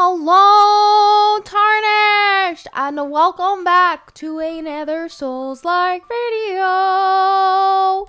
Hello, Tarnished, and welcome back to another Souls-like video.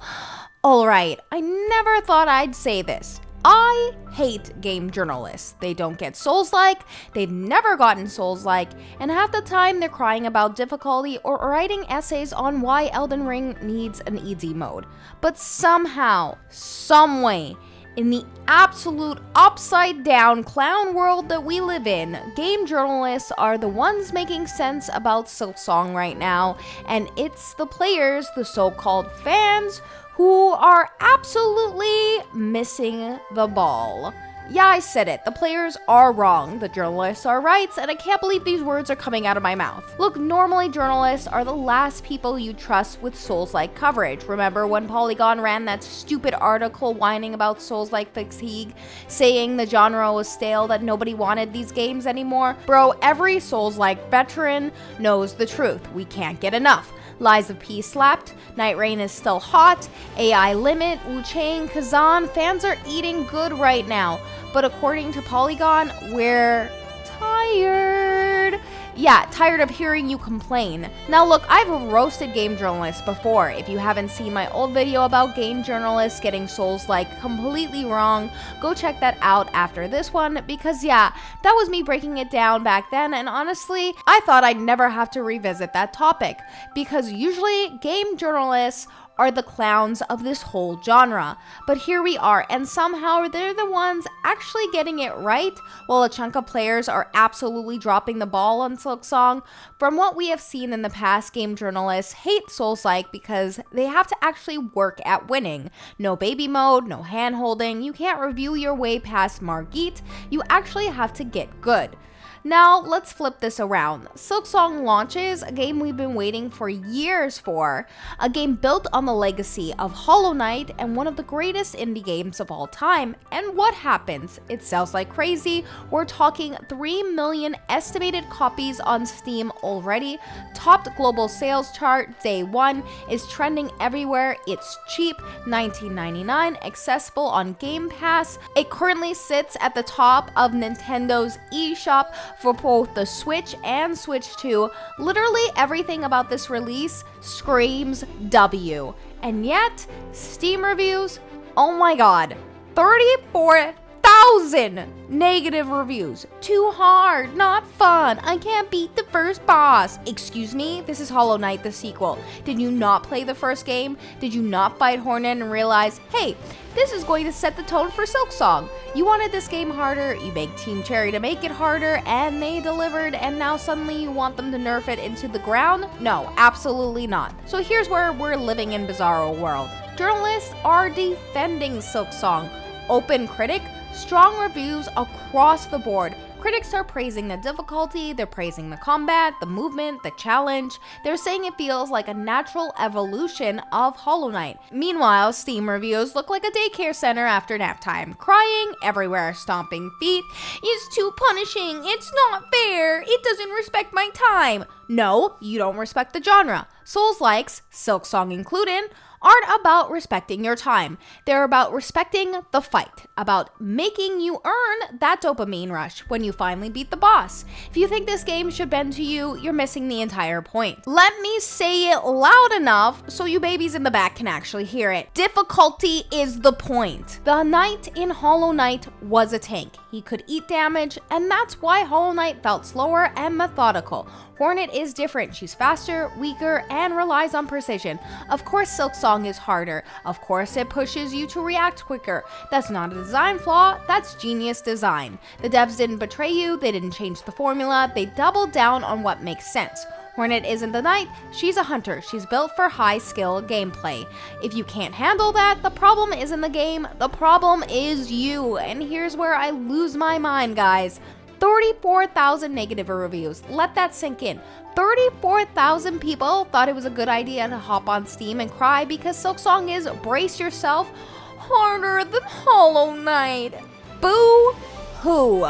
Alright, I never thought I'd say this. I hate game journalists. They don't get Souls-like, they've never gotten Souls-like, and half the time they're crying about difficulty or writing essays on why Elden Ring needs an easy mode. But somehow, someway, in the absolute upside-down clown world that we live in, game journalists are the ones making sense about Silksong right now, and it's the players, the so-called fans, who are absolutely missing the ball. Yeah, I said it. The players are wrong, the journalists are right, and I can't believe these words are coming out of my mouth. Look, normally journalists are the last people you trust with Souls-like coverage. Remember when Polygon ran that stupid article whining about Souls-like fatigue, saying the genre was stale, that nobody wanted these games anymore? Bro, every Souls-like veteran knows the truth. We can't get enough. Lies of P slapped, Night Rain is still hot, AI Limit, Wu-Chang, Kazan, fans are eating good right now. But according to Polygon, we're tired. Yeah, tired of hearing you complain. Now look, I've roasted game journalists before. If you haven't seen my old video about game journalists getting Souls-like completely wrong, go check that out after this one, because yeah, that was me breaking it down back then, and honestly, I thought I'd never have to revisit that topic, because usually game journalists are the clowns of this whole genre. But here we are, and somehow they're the ones actually getting it right, while a chunk of players are absolutely dropping the ball on Silksong. From what we have seen in the past, game journalists hate Souls-like because they have to actually work at winning. No baby mode, no hand-holding, you can't review your way past Margit, you actually have to get good. Now, let's flip this around. Silksong launches a game we've been waiting for years for, a game built on the legacy of Hollow Knight and one of the greatest indie games of all time. And what happens? It sells like crazy. We're talking 3 million estimated copies on Steam already, topped global sales chart day one, is trending everywhere, it's cheap, $19.99, accessible on Game Pass. It currently sits at the top of Nintendo's eShop for both the Switch and Switch 2. Literally everything about this release screams W. And yet, Steam reviews, oh my god, 34,000 negative reviews. Too hard, not fun, I can't beat the first boss. Excuse me, this is Hollow Knight, the sequel. Did you not play the first game? Did you not fight Hornet and realize, hey, this is going to set the tone for Silksong? You wanted this game harder, you begged Team Cherry to make it harder, and they delivered, and now suddenly you want them to nerf it into the ground? No, absolutely not. So here's where we're living in bizarro world. Journalists are defending Silksong. Open critic, strong reviews across the board. Critics are praising the difficulty, they're praising the combat, the movement, the challenge. They're saying it feels like a natural evolution of Hollow Knight. Meanwhile, Steam reviews look like a daycare center after nap time. Crying everywhere, stomping feet. It's too punishing, it's not fair, it doesn't respect my time. No, you don't respect the genre. Souls-likes, Silksong included, aren't about respecting your time. They're about respecting the fight, about making you earn that dopamine rush when you finally beat the boss. If you think this game should bend to you, you're missing the entire point. Let me say it loud enough so you babies in the back can actually hear it. Difficulty is the point. The knight in Hollow Knight was a tank. He could eat damage, and that's why Hollow Knight felt slower and methodical. Hornet is different. She's faster, weaker, and relies on precision. Of course, Silksong is harder. Of course, it pushes you to react quicker. That's not a design flaw, that's genius design. The devs didn't betray you, they didn't change the formula, they doubled down on what makes sense. Hornet isn't the knight, she's a hunter. She's built for high skill gameplay. If you can't handle that, the problem isn't the game, the problem is you. And here's where I lose my mind, guys. 34,000 negative reviews. Let that sink in. 34,000 people thought it was a good idea to hop on Steam and cry because Silksong is, brace yourself, harder than Hollow Knight. Boo hoo.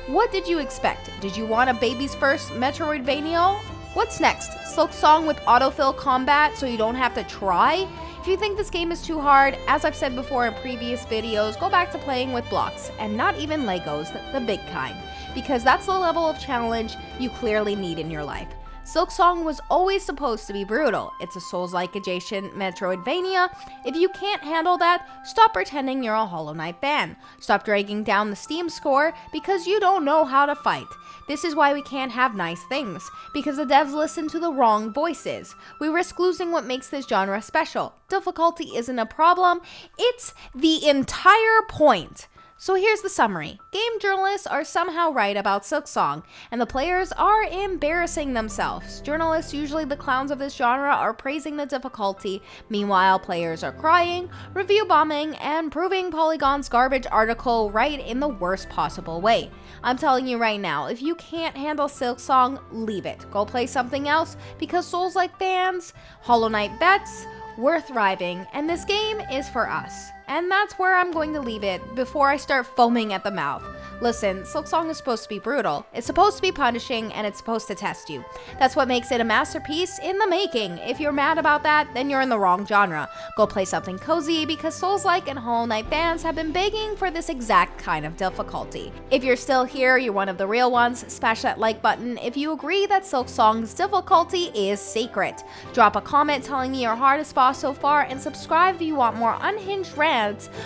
What did you expect? Did you want a baby's first Metroidvania? What's next? Silksong with autofill combat so you don't have to try? If you think this game is too hard, as I've said before in previous videos, go back to playing with blocks, and not even Legos, the big kind. because that's the level of challenge you clearly need in your life. Silksong was always supposed to be brutal. It's a Souls-like adjacent Metroidvania. If you can't handle that, stop pretending you're a Hollow Knight fan. Stop dragging down the Steam score because you don't know how to fight. This is why we can't have nice things, because the devs listen to the wrong voices. We risk losing what makes this genre special. Difficulty isn't a problem, it's the entire point. So here's the summary. Game journalists are somehow right about Silksong, and the players are embarrassing themselves. Journalists, usually the clowns of this genre, are praising the difficulty. Meanwhile, players are crying, review bombing, and proving Polygon's garbage article right in the worst possible way. I'm telling you right now, if you can't handle Silksong, leave it. Go play something else, because Souls-like fans, Hollow Knight vets, we're thriving, and this game is for us. And that's where I'm going to leave it before I start foaming at the mouth. Listen, Silksong is supposed to be brutal. It's supposed to be punishing, and it's supposed to test you. That's what makes it a masterpiece in the making. If you're mad about that, then you're in the wrong genre. Go play something cozy, because Souls-like and Hollow Knight fans have been begging for this exact kind of difficulty. If you're still here, you're one of the real ones. Smash that like button if you agree that Silksong's difficulty is sacred. Drop a comment telling me your hardest boss so far, and subscribe if you want more unhinged rants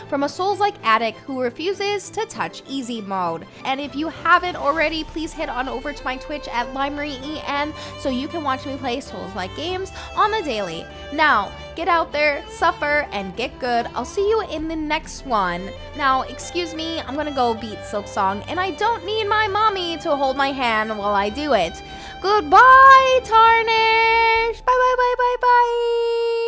from a Souls-like addict who refuses to touch easy mode. And if you haven't already, please head on over to my Twitch at LimeryEN so you can watch me play Souls-like games on the daily. Now, get out there, suffer, and get good. I'll see you in the next one. Now, excuse me, I'm gonna go beat Silksong, and I don't need my mommy to hold my hand while I do it. Goodbye, Tarnish! Bye bye bye bye bye!